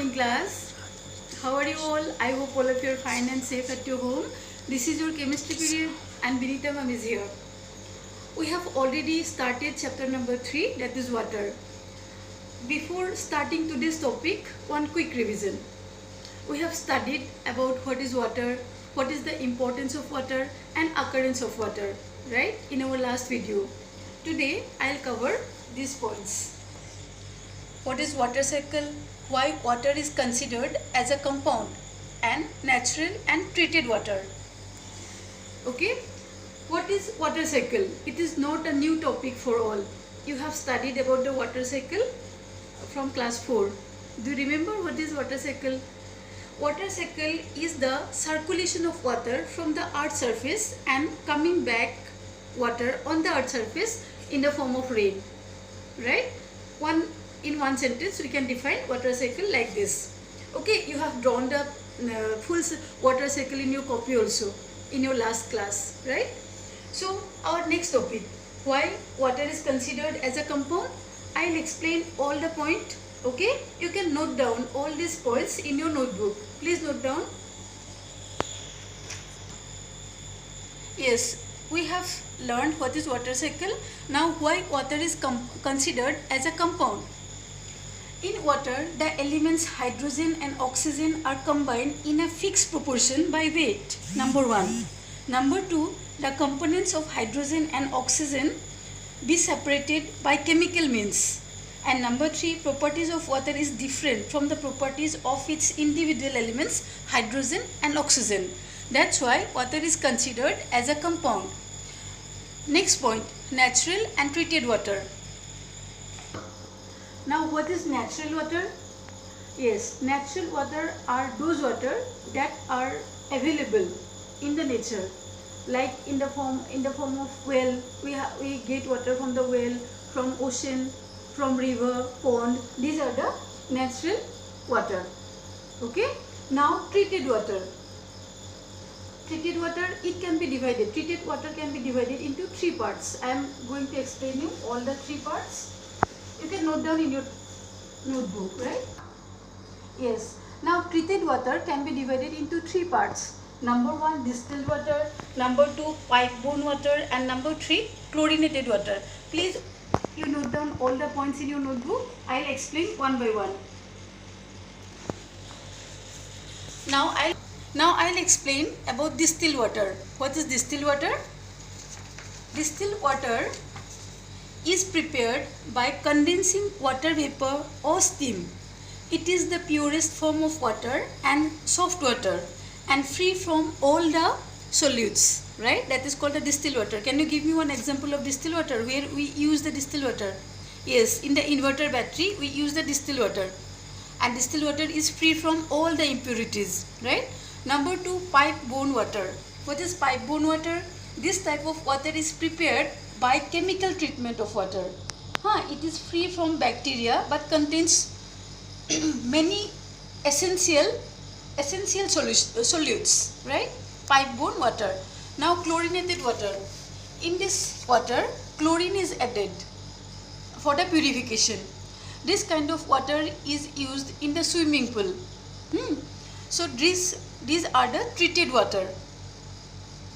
morning class. How are you all? I hope all of you are fine and safe at your home. This is your chemistry period and Vinita ma'am is here. We have already started chapter number 3, that is water. Before starting today's topic, one quick revision. We have studied about what is water, what is the importance of water and occurrence of water, right, in our last video. Today I'll cover these points. What is water cycle? Why water is considered as a compound and natural and treated water. Okay, what is water cycle? It is not a new topic for all. You have studied about the water cycle from class 4. Do you remember what is water cycle? Water cycle is the circulation of water from the earth's surface and coming back water on the earth's surface in the form of rain, right? In one sentence we can define water cycle like this. Okay, you have drawn the full water cycle in your copy also in your last class, right? So our next topic, why water is considered as a compound. I'll explain all the point. Okay, you can note down all these points in your notebook. Please note down. Yes, we have learned what is water cycle. Now why water is considered as a compound. In water, the elements hydrogen and oxygen are combined in a fixed proportion by weight, number 1. Number 2, the components of hydrogen and oxygen be separated by chemical means. And number 3, properties of water is different from the properties of its individual elements, hydrogen and oxygen. That's why water is considered as a compound. Next point, natural and treated water. Now what is natural water? Yes, natural water are those water that are available in the nature. Like in the form of well, we get water from the well, from ocean, from river, pond. These are the natural water. Okay. Now treated water. Treated water, it can be divided. Treated water can be divided into 3 parts. I am going to explain you all the 3 parts. You can note down in your notebook, right? Yes. Now treated water can be divided into 3 parts. Number 1, distilled water. Number 2, pipe-borne water. And number 3, chlorinated water. Please, you note down all the points in your notebook. I'll explain one by one. Now I'll explain about distilled water. What is distilled water? Distilled water is prepared by condensing water vapor or steam. It is the purest form of water and soft water and free from all the solutes, right? That is called the distilled water. Can you give me one example of distilled water where we use the distilled water? Yes, in the inverter battery we use the distilled water, and distilled water is free from all the impurities, right? Number 2, pipe-borne water. What is pipe-borne water? This type of water is prepared by chemical treatment of water. It is free from bacteria but contains many essential solutes, right? Pipe-borne water. Now chlorinated water. In this water, chlorine is added for the purification. This kind of water is used in the swimming pool. So these are the treated water.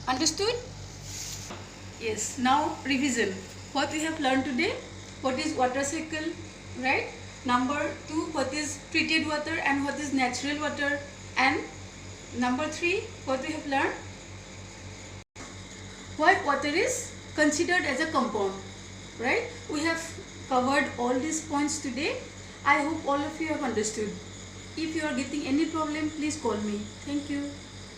Understood? Yes. Now revision. What we have learned today? What is water cycle, right? Number 2, what is treated water and what is natural water? And number 3, what we have learned? Why water is considered as a compound, right? We have covered all these points today. I hope all of you have understood. If you are getting any problem, please call me. Thank you.